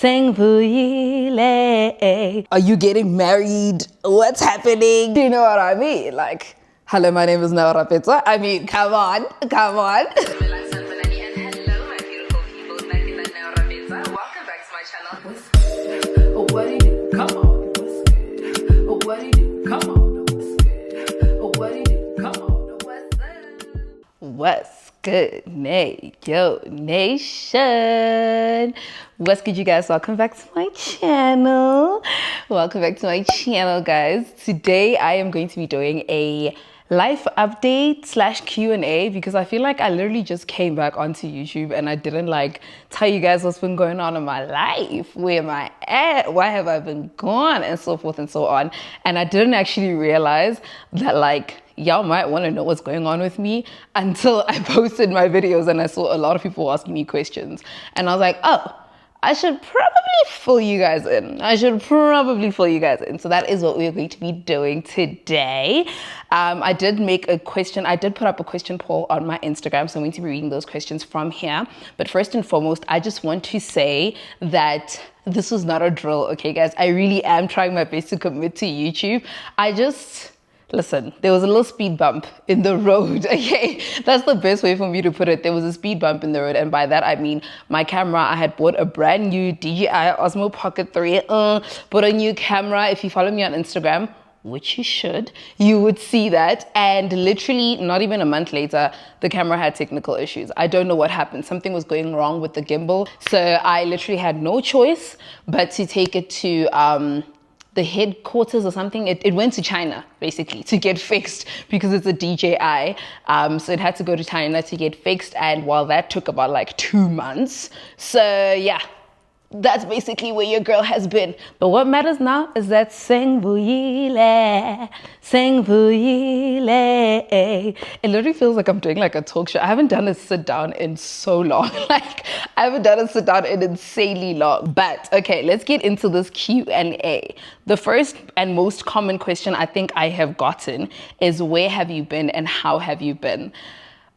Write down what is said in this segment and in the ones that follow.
Are you getting married? What's happening? Do you know what I mean? Like, hello, my name is Rapetsoa. I mean, come on. Hello, my beautiful people. Welcome back to my channel. What do you do? Come on. What do you do? Come on. What do you do? Come on. What's good, nation? What's good, you guys? Welcome back to my channel. Guys. Today I am going to be doing a life update / Q&A because I feel like I literally just came back onto YouTube and I didn't like tell you guys what's been going on in my life. Where am I at? Why have I been gone? And so forth and so on. And I didn't actually realize that like y'all might want to know what's going on with me until I posted my videos and I saw a lot of people asking me questions. And I was like, oh, I should probably fill you guys in. So that is what we're going to be doing today. I did put up a question poll on my Instagram, so I'm going to be reading those questions from here. But first and foremost, I just want to say that this was not a drill, okay, guys? I really am trying my best to commit to YouTube. Listen, there was a little speed bump in the road, okay? That's the best way for me to put it. There was a speed bump in the road, and by that I mean my camera. I had bought a brand new DJI Osmo Pocket 3, bought a new camera. If you follow me on Instagram, which you should, you would see that. And literally not even a month later, the camera had technical issues. I don't know what happened. Something was going wrong with the gimbal. So I literally had no choice but to take it to the headquarters or something. It went to China basically to get fixed because it's a DJI. So it had to go to China to get fixed, and while that took about like 2 months. So yeah, that's basically where your girl has been. But what matters now is that sing vuyile. It literally feels like I'm doing like a talk show. I haven't done a sit down in so long. Like I haven't done a sit down in insanely long. But okay, let's get into this Q&A. The first and most common question I think I have gotten is, where have you been and how have you been?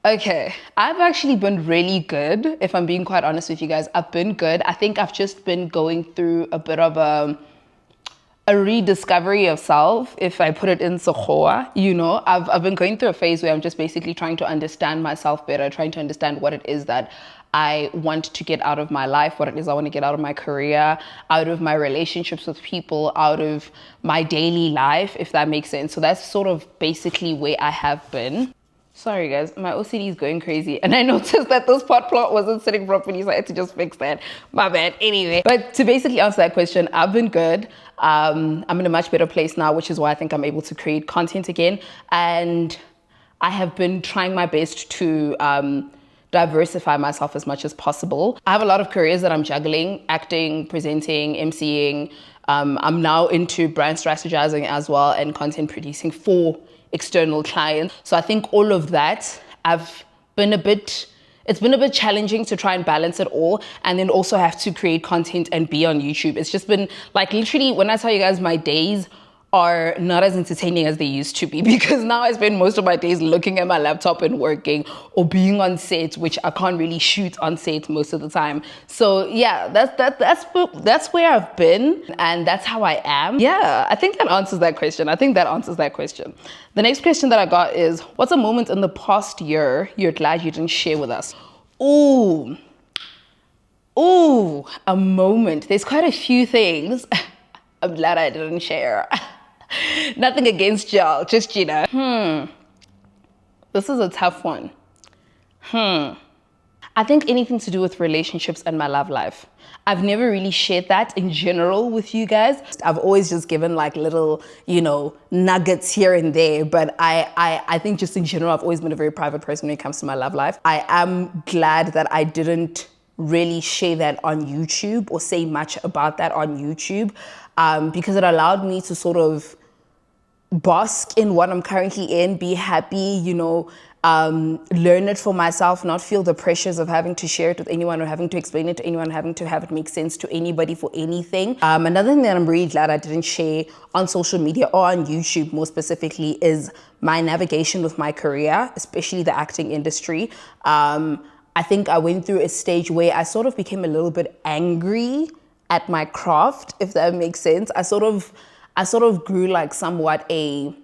Okay, I've actually been really good. If I'm being quite honest with you guys, I've been good. I think I've just been going through a bit of a rediscovery of self, if I put it in Sekgowa. You know, I've been going through a phase where I'm just basically trying to understand myself better, trying to understand what it is that I want to get out of my life, what it is I want to get out of my career, out of my relationships with people, out of my daily life, if that makes sense. So that's sort of basically where I have been. Sorry guys, my OCD is going crazy, and I noticed that this pot plant wasn't sitting properly, so I had to just fix that. My bad. Anyway, but to basically answer that question, I've been good. I'm in a much better place now, which is why I think I'm able to create content again. And I have been trying my best to diversify myself as much as possible. I have a lot of careers that I'm juggling: acting, presenting, MCing. I'm now into brand strategizing as well, and content producing for external clients. So I think all of that, it's been a bit challenging to try and balance it all, and then also have to create content and be on YouTube. It's just been like, literally, when I tell you guys, my days are not as entertaining as they used to be, because now I spend most of my days looking at my laptop and working or being on set, which I can't really shoot on set most of the time. So yeah, that's where I've been, and that's how I am. Yeah, I think that answers that question. The next question that I got is, what's a moment in the past year you're glad you didn't share with us? Ooh, a moment. There's quite a few things I'm glad I didn't share. Nothing against y'all, just, you know. This is a tough one. I think anything to do with relationships and my love life. I've never really shared that in general with you guys. I've always just given like little, you know, nuggets here and there. But I think just in general, I've always been a very private person when it comes to my love life. I am glad that I didn't really share that on YouTube or say much about that on YouTube, because it allowed me to sort of bask in what I'm currently in, be happy, you know, learn it for myself, not feel the pressures of having to share it with anyone or having to explain it to anyone, having to have it make sense to anybody for anything. Another thing that I'm really glad I didn't share on social media or on YouTube more specifically is my navigation with my career, especially the acting industry. I think I went through a stage where I sort of became a little bit angry at my craft, if that makes sense. I sort of grew like somewhat a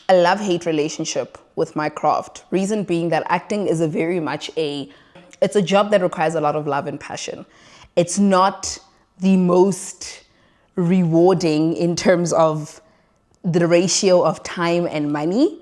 love-hate relationship with my craft. Reason being that acting is it's a job that requires a lot of love and passion. It's not the most rewarding in terms of the ratio of time and money.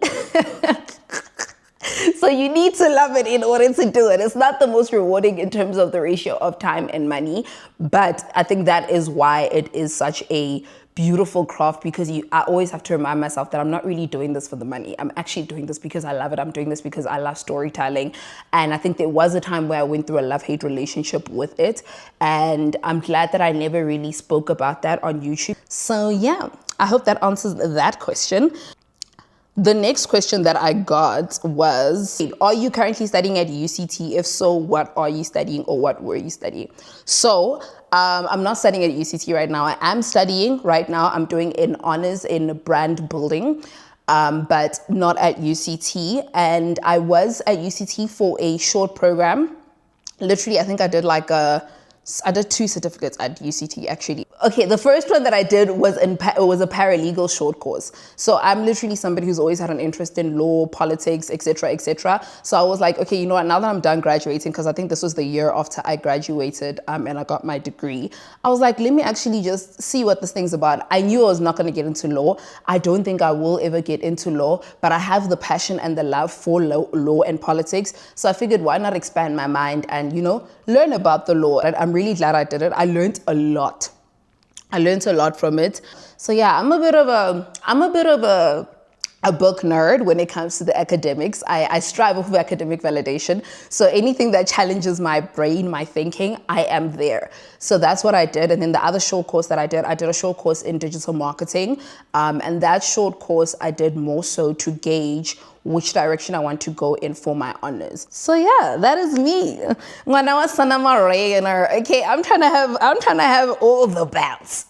So you need to love it in order to do it. It's not the most rewarding in terms of the ratio of time and money, but I think that is why it is such a beautiful craft, because I always have to remind myself that I'm not really doing this for the money. I'm actually doing this because I love it. I'm doing this because I love storytelling. And I think there was a time where I went through a love-hate relationship with it. And I'm glad that I never really spoke about that on YouTube. So yeah, I hope that answers that question. The next question that I got was, are you currently studying at UCT? If so, what are you studying, or what were you studying? So I'm not studying at UCT right now. I am studying right now. I'm doing an honors in brand building, but not at UCT. And I was at UCT for a short program. Literally, I think I did I did 2 certificates at UCT actually. Okay, the first one that I did was a paralegal short course. So I'm literally somebody who's always had an interest in law, politics, etc., etc. So I was like, okay, you know what? Now that I'm done graduating, because I think this was the year after I graduated and I got my degree, I was like, let me actually just see what this thing's about. I knew I was not going to get into law. I don't think I will ever get into law, but I have the passion and the love for law and politics. So I figured, why not expand my mind and, learn about the law. And I'm really glad I did it. I learned a lot. I learned a lot from it. So yeah, I'm a bit of a book nerd when it comes to the academics. I strive for academic validation. So anything that challenges my brain, my thinking, I am there. So that's what I did. And then the other short course that I did a short course in digital marketing. And that short course I did more so to gauge which direction I want to go in for my honors. So yeah, that is me. When I was okay, I'm trying to have all the belts.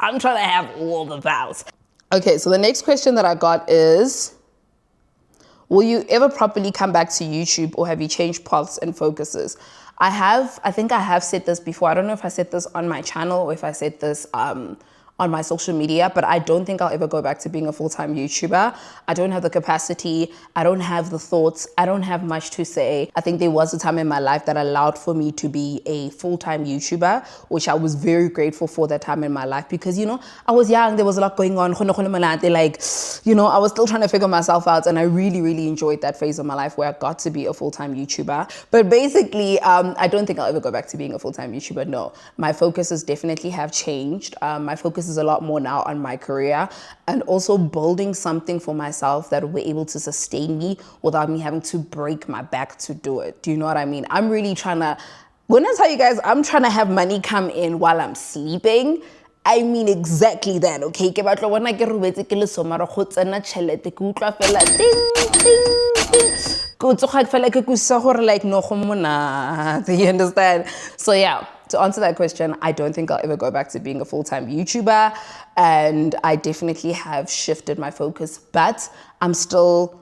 Okay, so the next question that I got is, will you ever properly come back to YouTube, or have you changed paths and focuses? I think I have said this before. I don't know if I said this on my channel or if I said this on my social media, but I don't think I'll ever go back to being a full-time YouTuber. I don't have the capacity. I don't have the thoughts. I don't have much to say. I think there was a time in my life that allowed for me to be a full-time YouTuber, which I was very grateful for that time in my life, because, I was young. There was a lot going on. I was still trying to figure myself out, and I really, really enjoyed that phase of my life where I got to be a full-time YouTuber. But basically, I don't think I'll ever go back to being a full-time YouTuber. No, my focuses definitely have changed. My focus is a lot more now on my career, and also building something for myself that will be able to sustain me without me having to break my back to do it. Do you know what I mean? I'm really when I tell you guys, I'm trying to have money come in while I'm sleeping. I mean exactly that, okay? Ke batla bona ke robetse ke le somaro go tsena tšhelete ke utlwa fela ding ding ding. Go tsoga fela ke kusa gore like no go mona. Do you understand? So yeah, to answer that question, I don't think I'll ever go back to being a full-time YouTuber, and I definitely have shifted my focus, but I'm still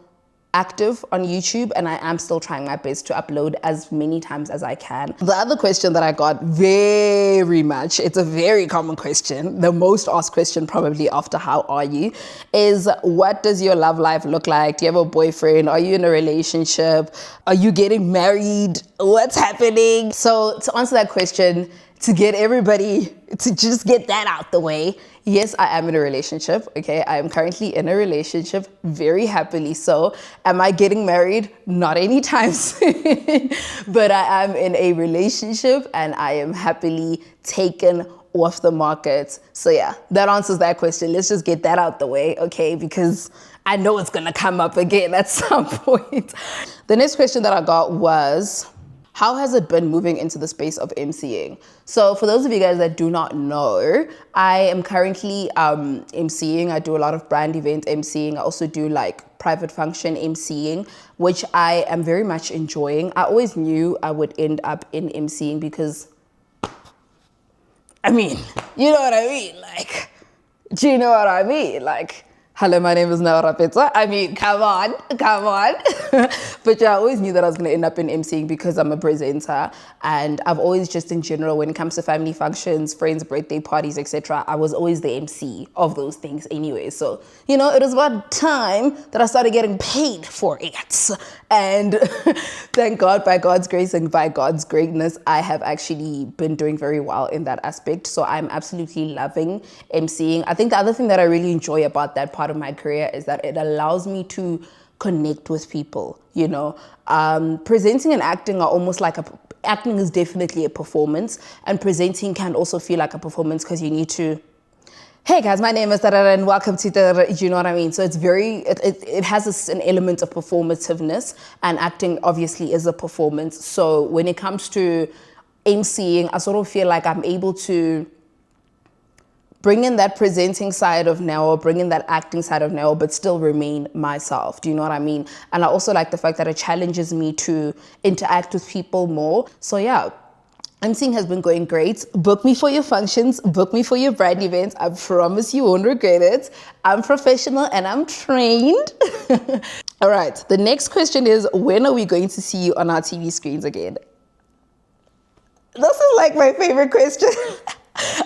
active on YouTube, and I am still trying my best to upload as many times as I can. The other question that I got very much, it's a very common question, the most asked question probably after how are you, is what does your love life look like? Do you have a boyfriend? Are you in a relationship? Are you getting married? What's happening? So to answer that question, to get everybody to just get that out the way, yes, I am in a relationship, okay? I am currently in a relationship, very happily so. Am I getting married? Not anytime soon, but I am in a relationship and I am happily taken off the market. So yeah, that answers that question. Let's just get that out the way, okay? Because I know it's gonna come up again at some point. The next question that I got was, how has it been moving into the space of MCing? So for those of you guys that do not know, I am currently MCing. I do a lot of brand event MCing. I also do like private function MCing, which I am very much enjoying. I always knew I would end up in MCing because, I mean, you know what I mean? Like, do you know what I mean? Like, Hello, my name is Rapetsoa. I mean, come on. But yeah, I always knew that I was going to end up in MCing because I'm a presenter. And I've always just in general, when it comes to family functions, friends, birthday parties, etc., I was always the MC of those things anyway. So, it was about time that I started getting paid for it. And thank God, by God's grace and by God's greatness, I have actually been doing very well in that aspect. So I'm absolutely loving MCing. I think the other thing that I really enjoy about that part of my career is that it allows me to connect with people. Presenting and acting are almost like acting is definitely a performance, and presenting can also feel like a performance because you need to, hey guys, my name is Tarara and welcome to the, you know what I mean? So it's it has an element of performativeness, and acting obviously is a performance. So when it comes to MCing, I sort of feel like I'm able to bring in that presenting side of now, bring in that acting side of now, but still remain myself. Do you know what I mean? And I also like the fact that it challenges me to interact with people more. So yeah, MCing has been going great. Book me for your functions, book me for your brand events. I promise you won't regret it. I'm professional and I'm trained. All right, the next question is, when are we going to see you on our TV screens again? This is like my favorite question.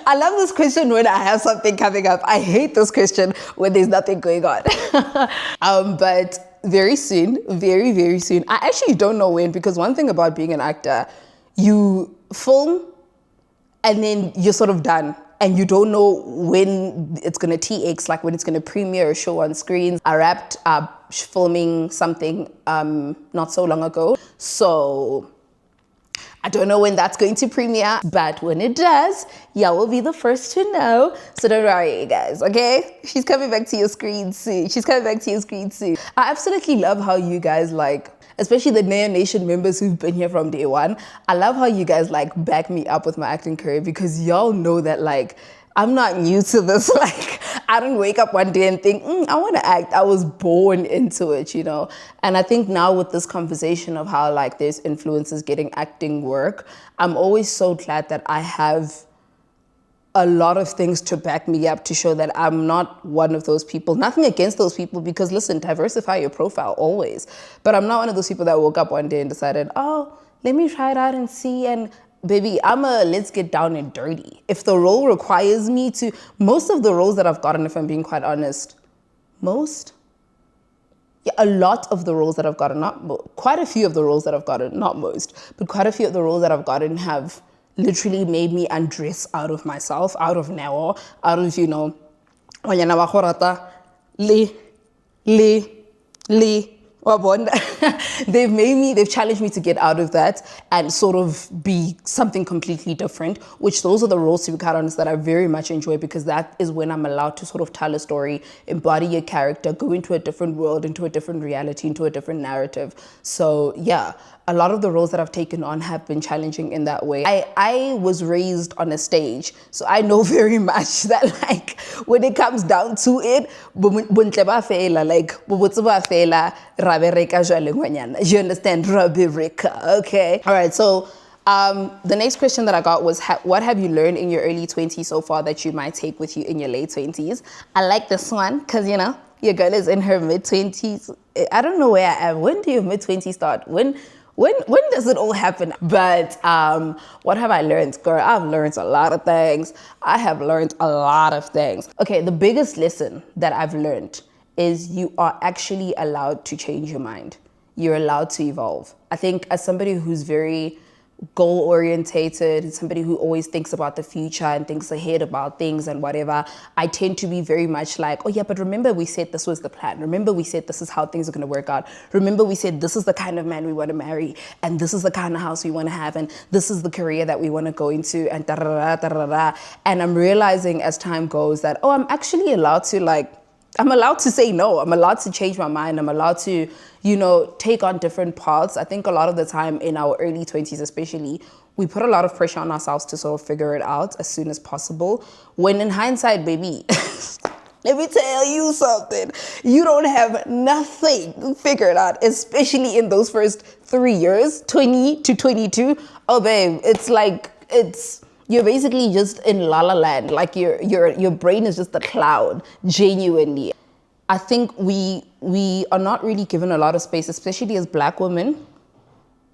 I love this question when I have something coming up. I hate this question when there's nothing going on. But very soon, very, very soon. I actually don't know when, because one thing about being an actor, you film and then you're sort of done. And you don't know when it's going to TX, like when it's going to premiere or show on screens. I wrapped up filming something not so long ago. So I don't know when that's going to premiere, but when it does, y'all will be the first to know. So don't worry, guys, okay? She's coming back to your screen soon. I absolutely love how you guys especially the Neo Nation members who've been here from day one. I love how you guys back me up with my acting career, because y'all know that I'm not new to this. I didn't wake up one day and think, I want to act. I was born into it, And I think now with this conversation of how there's influencers getting acting work, I'm always so glad that I have a lot of things to back me up to show that I'm not one of those people. Nothing against those people, because listen, diversify your profile always. But I'm not one of those people that woke up one day and decided, oh, let me try it out and see. And baby, let's get down and dirty. If the role requires me to, most of the roles that I've gotten, if I'm being quite honest, a lot of the roles that I've gotten, quite a few of the roles that I've gotten, not most, but quite a few of the roles that I've gotten have literally made me undress out of myself, out of now, out of, they've challenged me to get out of that and sort of be something completely different, which those are the roles, to be quite honest, that I very much enjoy, because that is when I'm allowed to sort of tell a story, embody a character, go into a different world, into a different reality, into a different narrative. So yeah, a lot of the roles that I've taken on have been challenging in that way. I was raised on a stage, so I know very much that when it comes down to it, you understand? Okay. All right, so the next question that I got was, what have you learned in your early 20s so far that you might take with you in your late 20s? I like this one because, your girl is in her mid-20s. I don't know where I am. When do your mid-20s start? When does it all happen? But what have I learned? Girl, I've learned a lot of things. Okay, the biggest lesson that I've learned is you are actually allowed to change your mind. You're allowed to evolve. I think as somebody who's very goal-orientated, somebody who always thinks about the future and thinks ahead about things and whatever, I tend to be very much oh yeah, but remember we said this was the plan. Remember we said this is how things are going to work out. Remember we said this is the kind of man we want to marry, and this is the kind of house we want to have, and this is the career that we want to go into, and da-da-da-da-da-da. And I'm realizing as time goes that, oh, I'm actually allowed to I'm allowed to say no. I'm allowed to change my mind. I'm allowed to, take on different paths. I think a lot of the time in our early 20s especially, we put a lot of pressure on ourselves to sort of figure it out as soon as possible. When in hindsight, baby, let me tell you something. You don't have nothing figured out, especially in those first 3 years, 20 to 22. Oh, babe, you're basically just in la la land. Your brain is just a cloud, genuinely. I think we are not really given a lot of space, especially as Black women.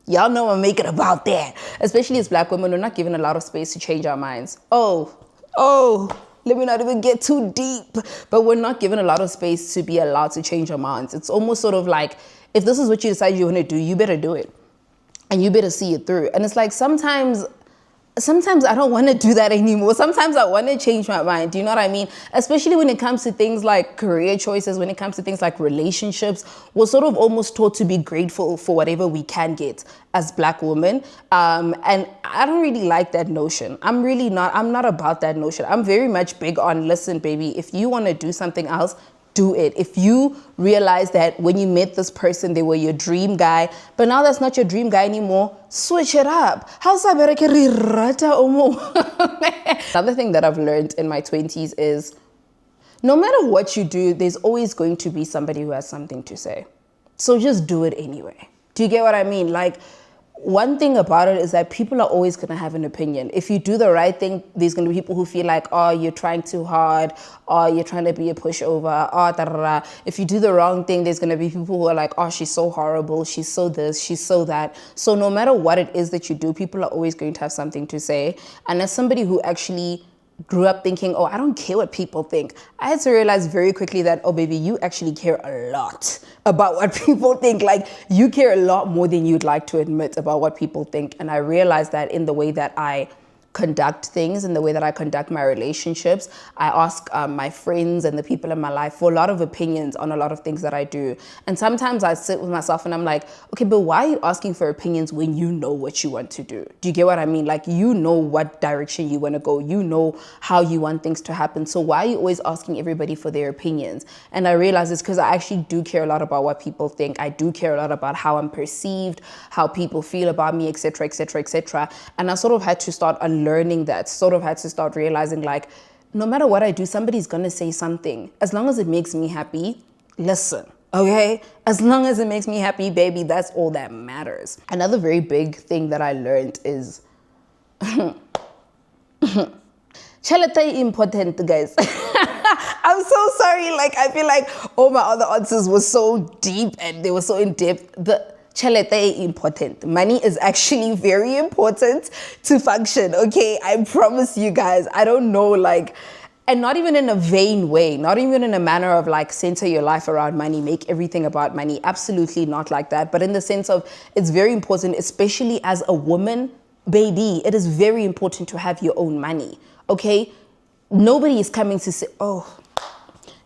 Y'all know I'm making about that. Especially as Black women, we're not given a lot of space to change our minds. Let me not even get too deep. But we're not given a lot of space to be allowed to change our minds. It's almost sort of like, if this is what you decide you want to do, you better do it. And you better see it through. And it's like, sometimes I don't want to do that anymore. Sometimes I want to change my mind. Do you know what I mean? Especially when it comes to things like career choices, when it comes to things like relationships, we're sort of almost taught to be grateful for whatever we can get as Black women. And I don't really like that notion. I'm not about that notion. I'm very much big on, listen, baby, if you want to do something else, do it. If you realize that when you met this person, they were your dream guy, but now that's not your dream guy anymore, switch it up. Another thing that I've learned in my 20s is no matter what you do, there's always going to be somebody who has something to say. So just do it anyway. Do you get what I mean? Like, one thing about it is that people are always going to have an opinion. If you do the right thing, there's going to be people who feel like, oh, you're trying too hard, or you're trying to be a pushover, oh, da-da-da. If you do the wrong thing, there's going to be people who are like, oh, she's so horrible, she's so this, she's so that. So no matter what it is that you do, people are always going to have something to say. And as somebody who actually grew up thinking, oh, I don't care what people think, I had to realize very quickly that, oh, baby, you actually care a lot about what people think. Like, you care a lot more than you'd like to admit about what people think. And I realized that in the way that I conduct things, in the way that I conduct my relationships. I ask my friends and the people in my life for a lot of opinions on a lot of things that I do. And sometimes I sit with myself and I'm like, okay, but why are you asking for opinions when you know what you want to do? Do you get what I mean? Like, you know what direction you want to go. You know how you want things to happen. So why are you always asking everybody for their opinions? And I realize it's because I actually do care a lot about what people think. I do care a lot about how I'm perceived, how people feel about me, etc., etc., etc. And I sort of had to start unlearning that, sort of had to start realizing, like, no matter what I do, somebody's going to say something. As long as it makes me happy, listen, okay? As long as it makes me happy, baby, that's all that matters. Another very big thing that I learned is Chalata important, guys. I'm so sorry. Like, I feel like all my other answers were so deep and they were so in depth. The chalete important. Money is actually very important to function, okay? I promise you guys. I don't know, like, and not even in a vain way, not even in a manner of like center your life around money, make everything about money. Absolutely not like that. But in the sense of, it's very important, especially as a woman, baby, it is very important to have your own money, okay? Nobody is coming to say,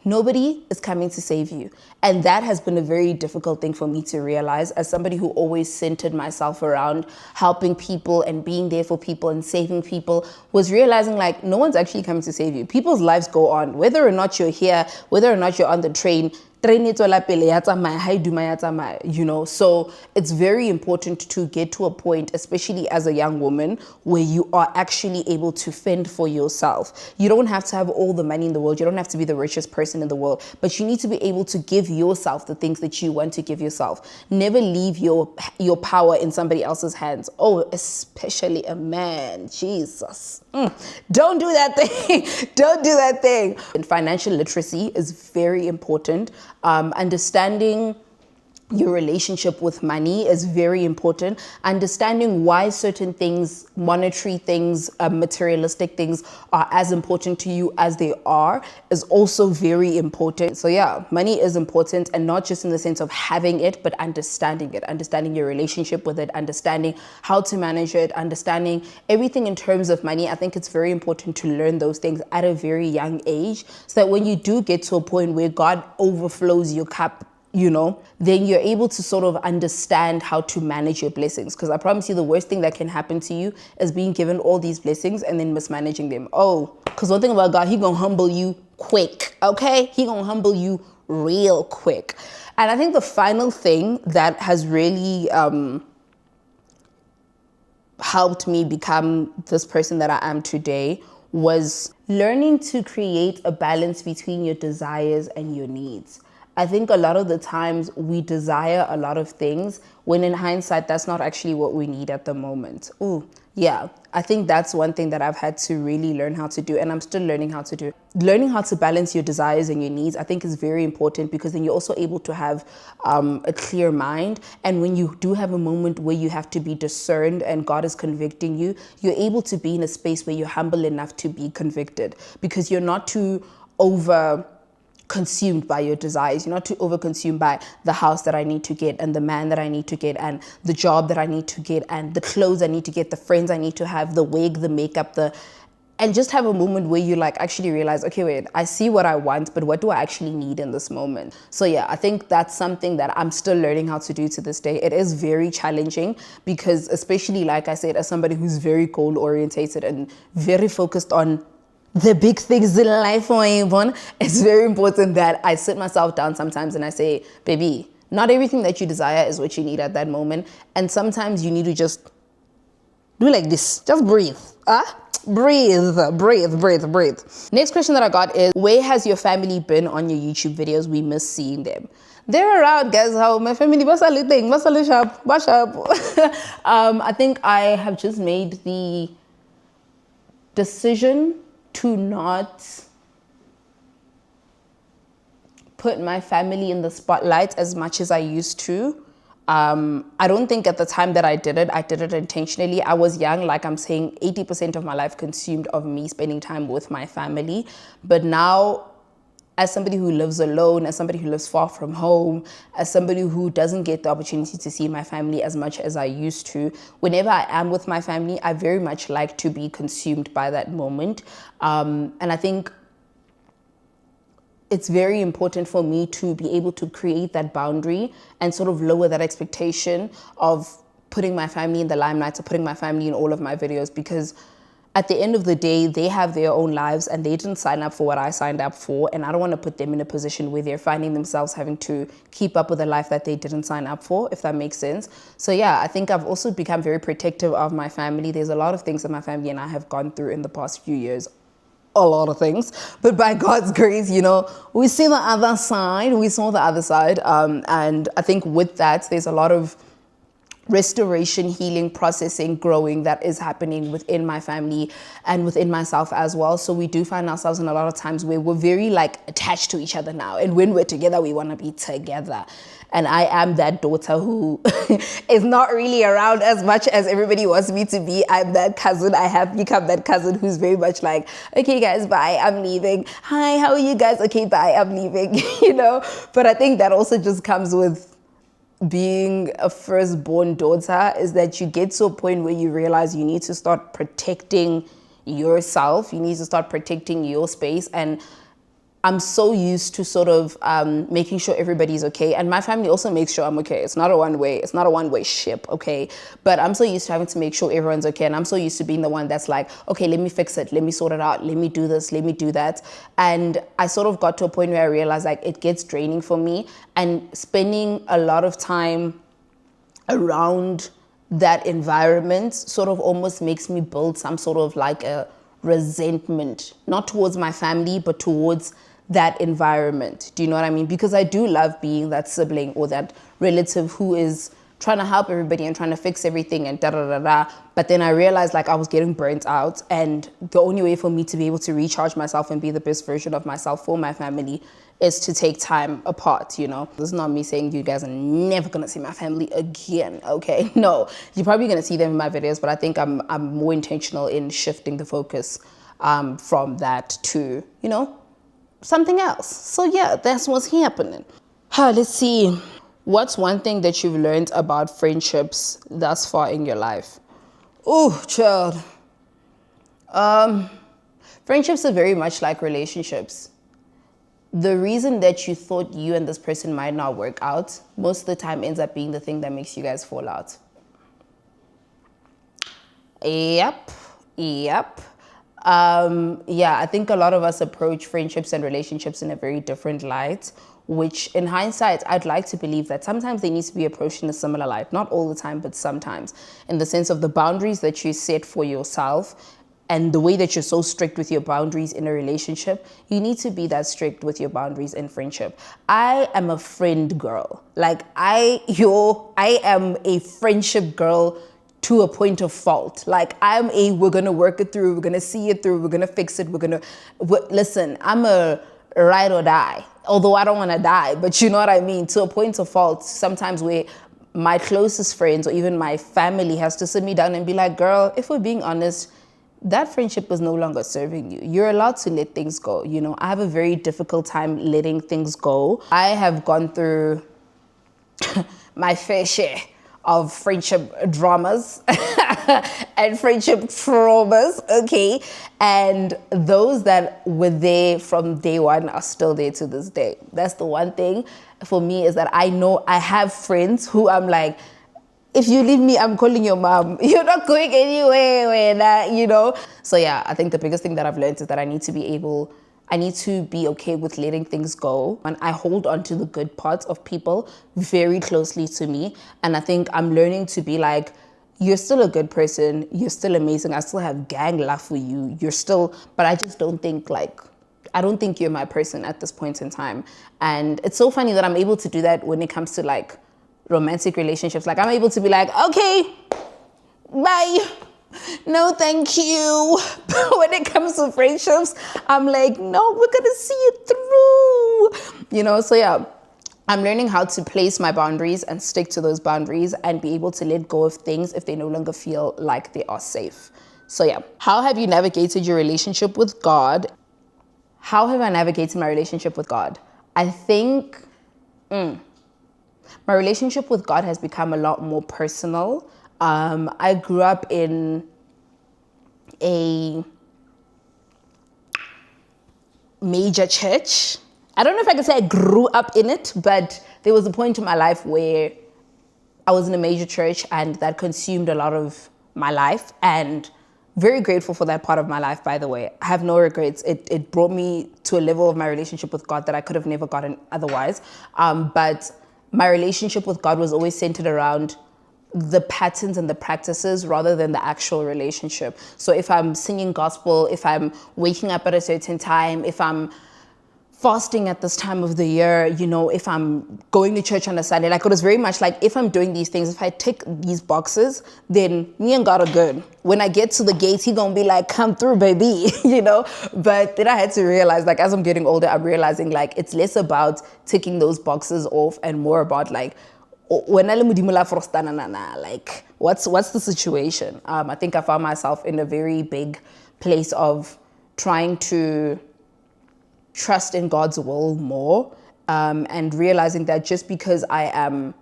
nobody is coming to save you. And that has been a very difficult thing for me to realize as somebody who always centered myself around helping people and being there for people and saving people, was realizing, like, no one's actually coming to save you. People's lives go on. Whether or not you're here, whether or not you're on the train, you know, so it's very important to get to a point, especially as a young woman, where you are actually able to fend for yourself. You don't have to have all the money in the world. You don't have to be the richest person in the world, but you need to be able to give yourself the things that you want to give yourself. Never leave your power in somebody else's hands. Oh, especially a man. Jesus. Don't do that thing. Don't do that thing. And financial literacy is very important. Understanding your relationship with money is very important. Understanding why certain things, monetary things, materialistic things, are as important to you as they are is also very important. So yeah, money is important, and not just in the sense of having it, but understanding it, understanding your relationship with it, understanding how to manage it, understanding everything in terms of money. I think it's very important to learn those things at a very young age, so that when you do get to a point where God overflows your cup, you know, then you're able to sort of understand how to manage your blessings. Because I promise you, the worst thing that can happen to you is being given all these blessings and then mismanaging them. Oh, because one thing about God, he gonna humble you quick, okay? He gonna humble you real quick. And I think the final thing that has really helped me become this person that I am today was learning to create a balance between your desires and your needs. I think a lot of the times we desire a lot of things when in hindsight, that's not actually what we need at the moment. Ooh, Yeah, I think that's one thing that I've had to really learn how to do, and I'm still learning how to do. Learning how to balance your desires and your needs, I think, is very important, because then you're also able to have a clear mind. And when you do have a moment where you have to be discerned and God is convicting you, you're able to be in a space where you're humble enough to be convicted, because you're not too over consumed by your desires. You're not too overconsumed by the house that I need to get, and the man that I need to get, and the job that I need to get, and the clothes I need to get, the friends I need to have, the wig, the makeup, and just have a moment where you like actually realize, okay, wait, I see what I want, but what do I actually need in this moment? So yeah, I think that's something that I'm still learning how to do to this day. It is very challenging, because especially, like I said, as somebody who's very goal orientated and very focused on the big things in life for everyone, it's very important that I sit myself down sometimes and I say, baby, not everything that you desire is what you need at that moment. And sometimes you need to just do like this. Just breathe. Breathe. Next question that I got is, where has your family been on your YouTube videos? We miss seeing them. They're around, guys. How my family, I think I have just made the decision to not put my family in the spotlight as much as I used to. I don't think at the time that I did it intentionally. I was young, like I'm saying, 80% of my life consumed of me spending time with my family. But now, as somebody who lives alone, as somebody who lives far from home, as somebody who doesn't get the opportunity to see my family as much as I used to, whenever I am with my family, I very much like to be consumed by that moment. And I think it's very important for me to be able to create that boundary and sort of lower that expectation of putting my family in the limelight or putting my family in all of my videos, because at the end of the day, they have their own lives and they didn't sign up for what I signed up for. And I don't want to put them in a position where they're finding themselves having to keep up with a life that they didn't sign up for, if that makes sense. So yeah, I think I've also become very protective of my family. There's a lot of things that my family and I have gone through in the past few years. A lot of things, but by God's grace, we see the other side. We saw the other side. And I think with that, there's a lot of restoration, healing, processing, growing that is happening within my family and within myself as well. So we do find ourselves in a lot of times where we're very attached to each other now. And when we're together, we want to be together. And I am that daughter who is not really around as much as everybody wants me to be. I'm that cousin. I have become that cousin who's very much like, okay, guys, bye, I'm leaving. Hi, how are you guys? Okay, bye, I'm leaving, But I think that also just comes with being a firstborn daughter, is that you get to a point where you realize you need to start protecting yourself. You need to start protecting your space. And I'm so used to sort of making sure everybody's okay. And my family also makes sure I'm okay. It's not a one-way ship, okay? But I'm so used to having to make sure everyone's okay. And I'm so used to being the one that's like, okay, let me fix it. Let me sort it out. Let me do this. Let me do that. And I sort of got to a point where I realized it gets draining for me. And spending a lot of time around that environment sort of almost makes me build some sort of a resentment, not towards my family, but towards that environment. Do you know what I mean? Because I do love being that sibling or that relative who is trying to help everybody and trying to fix everything and da-da-da-da. But then I realized I was getting burnt out, and the only way for me to be able to recharge myself and be the best version of myself for my family is to take time apart, This is not me saying you guys are never gonna see my family again, okay? No, you're probably gonna see them in my videos, but I think I'm more intentional in shifting the focus from that to, something else. So yeah, that's what's happening. Let's see. What's one thing that you've learned about friendships thus far in your life? Oh, child. Friendships are very much like relationships. The reason that you thought you and this person might not work out, most of the time ends up being the thing that makes you guys fall out. Yep. I think a lot of us approach friendships and relationships in a very different light, which in hindsight, I'd like to believe that sometimes they need to be approached in a similar light. Not all the time, but sometimes, in the sense of the boundaries that you set for yourself and the way that you're so strict with your boundaries in a relationship. You need to be that strict with your boundaries in friendship. I am a friend girl. I am a friendship girl to a point of fault. Like we're gonna work it through, we're gonna see it through, we're gonna fix it, listen, I'm a ride or die. Although I don't wanna die, but you know what I mean? To a point of fault, sometimes where my closest friends or even my family has to sit me down and be like, girl, if we're being honest, that friendship is no longer serving you. You're allowed to let things go. You know, I have a very difficult time letting things go. I have gone through my fair share of friendship dramas and friendship traumas, okay? And those that were there from day one are still there to this day. That's the one thing for me, is that I know I have friends who I'm like, if you leave me, I'm calling your mom. You're not going anywhere, you know? So yeah, I think the biggest thing that I've learned is that I need to be okay with letting things go. And I hold on to the good parts of people very closely to me. And I think I'm learning to be like, you're still a good person. You're still amazing. I still have gang love for you. But I just don't think I don't think you're my person at this point in time. And it's so funny that I'm able to do that when it comes to like romantic relationships. Like I'm able to be like, okay, bye. No, thank you. But when it comes to friendships, I'm like, no, we're gonna see it through. You know, so yeah, I'm learning how to place my boundaries and stick to those boundaries and be able to let go of things if they no longer feel like they are safe. So yeah, how have you navigated your relationship with God? How have I navigated my relationship with God? I think my relationship with God has become a lot more personal. I grew up in a major church. I don't know if I can say I grew up in it, but there was a point in my life where I was in a major church and that consumed a lot of my life, and very grateful for that part of my life, by the way. I have no regrets. It brought me to a level of my relationship with God that I could have never gotten otherwise. But my relationship with God was always centered around the patterns and the practices rather than the actual relationship. So if I'm singing gospel, if I'm waking up at a certain time, if I'm fasting at this time of the year, you know, if I'm going to church on a Sunday, like it was very much like, if I'm doing these things, if I tick these boxes, then me and God are good. When I get to the gates, he gonna be like, come through, baby, you know? But then I had to realize, like, as I'm getting older, I'm realizing like, it's less about ticking those boxes off and more about like, when like, what's the situation? I think I found myself in a very big place of trying to trust in God's will more, and realizing that just because I am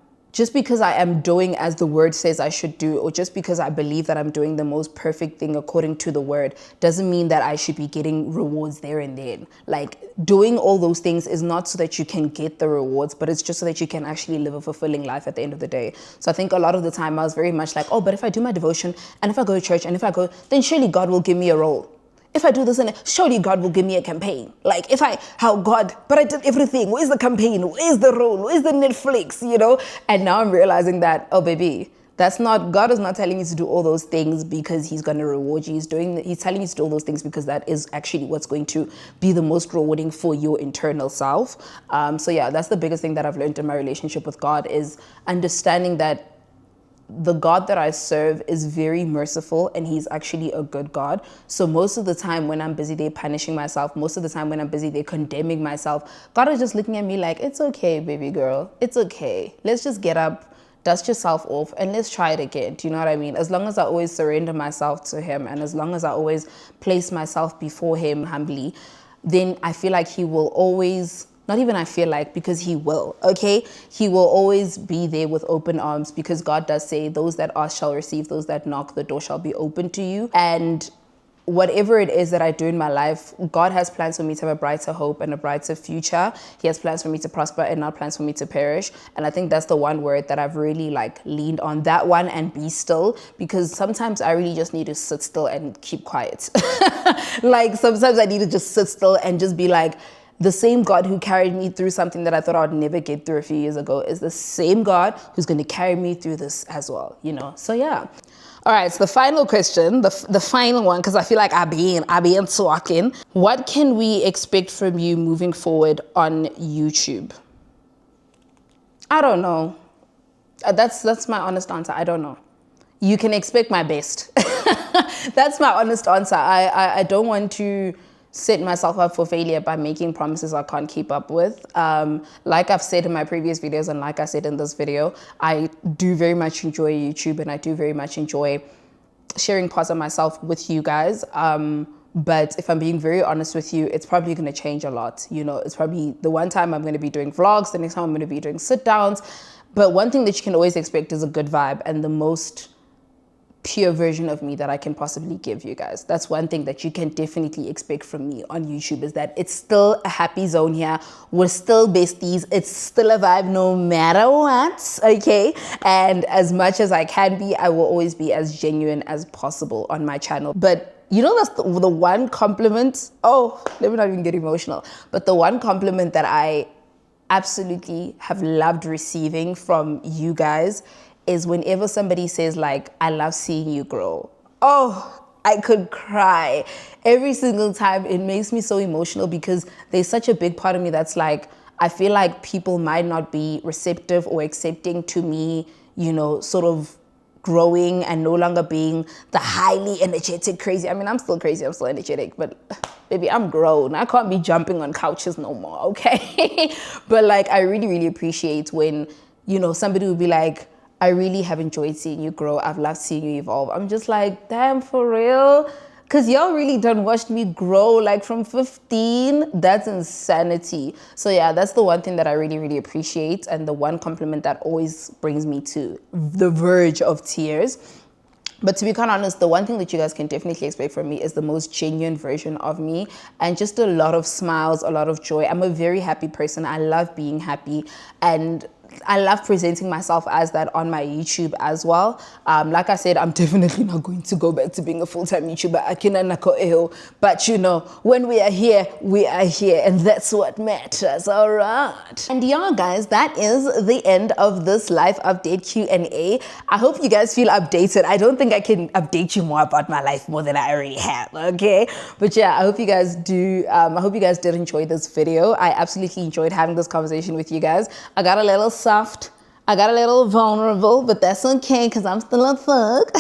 doing as the word says I should do, or just because I believe that I'm doing the most perfect thing according to the word, doesn't mean that I should be getting rewards there and then. Like, doing all those things is not so that you can get the rewards, but it's just so that you can actually live a fulfilling life at the end of the day. So I think a lot of the time I was very much like, oh, but if I do my devotion and if I go to church and if I go, then surely God will give me a role. If I do this, and surely God will give me a campaign. Like, but I did everything. Where's the campaign? Where's the role? Where's the Netflix? You know? And now I'm realizing that, oh, baby, God is not telling you to do all those things because he's going to reward you. He's telling you to do all those things because that is actually what's going to be the most rewarding for your internal self. So yeah, that's the biggest thing that I've learned in my relationship with God, is understanding that the God that I serve is very merciful and he's actually a good God. So most of the time when I'm busy there punishing myself, most of the time when I'm busy there condemning myself, God is just looking at me like, it's okay, baby girl. It's okay. Let's just get up, dust yourself off, and let's try it again. Do you know what I mean? As long as I always surrender myself to him, and as long as I always place myself before him humbly, then I feel like he will always, not even I feel like, because he will, okay? He will always be there with open arms, because God does say, those that ask shall receive, those that knock, the door shall be open to you. And whatever it is that I do in my life, God has plans for me to have a brighter hope and a brighter future. He has plans for me to prosper and not plans for me to perish. And I think that's the one word that I've really like leaned on, that one, and be still, because sometimes I really just need to sit still and keep quiet. Like sometimes I need to just sit still and just be like, the same God who carried me through something that I thought I would never get through a few years ago is the same God who's going to carry me through this as well, you know? So yeah. All right, so the final question, the final one, because I feel like I've been talking. What can we expect from you moving forward on YouTube? I don't know. That's my honest answer. I don't know. you can expect my best. That's my honest answer. I don't want to set myself up for failure by making promises I can't keep up with. Like I've said in my previous videos and like I said in this video, I do very much enjoy YouTube and I do very much enjoy sharing parts of myself with you guys. But if I'm being very honest with you, it's probably going to change a lot. You know, it's probably the one time I'm going to be doing vlogs, the next time I'm going to be doing sit downs. But one thing that you can always expect is a good vibe and the most pure version of me that I can possibly give you guys. That's one thing that you can definitely expect from me on YouTube, is that it's still a happy zone here. We're still besties. It's still a vibe no matter what, okay? And as much as I can be, I will always be as genuine as possible on my channel. But you know, that's the one compliment. Oh, let me not even get emotional. But the one compliment that I absolutely have loved receiving from you guys is whenever somebody says like, I love seeing you grow. Oh, I could cry every single time. It makes me so emotional because there's such a big part of me that's like, I feel like people might not be receptive or accepting to me, you know, sort of growing and no longer being the highly energetic crazy. I mean, I'm still crazy, I'm still energetic, but baby, I'm grown. I can't be jumping on couches no more, okay? But like, I really, really appreciate when, you know, somebody would be like, I really have enjoyed seeing you grow. I've loved seeing you evolve. I'm just like, damn, for real? Because y'all really done watched me grow like from 15. That's insanity. So yeah, that's the one thing that I really, really appreciate. And the one compliment that always brings me to the verge of tears. But to be quite honest, the one thing that you guys can definitely expect from me is the most genuine version of me and just a lot of smiles, a lot of joy. I'm a very happy person. I love being happy and I love presenting myself as that on my YouTube as well. Like I said, I'm definitely not going to go back to being a full-time YouTuber. But you know, when we are here, and that's what matters, all right? And yeah, guys, that is the end of this life update Q&A. I hope you guys feel updated. I don't think I can update you more about my life more than I already have, okay? But yeah, I hope you guys do. I hope you guys did enjoy this video. I absolutely enjoyed having this conversation with you guys. I got a little soft, I got a little vulnerable, but that's okay because I'm still a thug.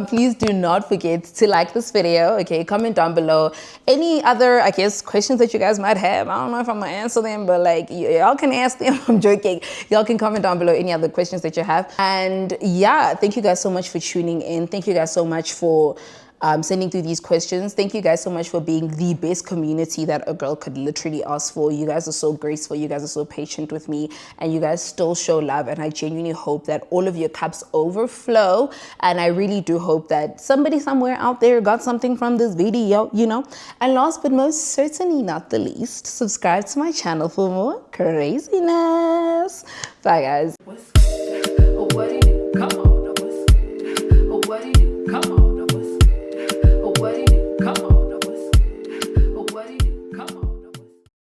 Please do not forget to like this video, okay? Comment down below any other, I guess, questions that you guys might have. I don't know if I'm gonna answer them, but like y'all can ask them. I'm joking. Y'all can comment down below any other questions that you have. And yeah, thank you guys so much for tuning in. Thank you guys so much for sending through these questions. Thank you guys so much for being the best community that a girl could literally ask for. You guys are so graceful, you guys are so patient with me, and you guys still show love, and I genuinely hope that all of your cups overflow. And I really do hope that somebody somewhere out there got something from this video, you know. And last but most certainly not the least, subscribe to my channel for more craziness. Bye guys.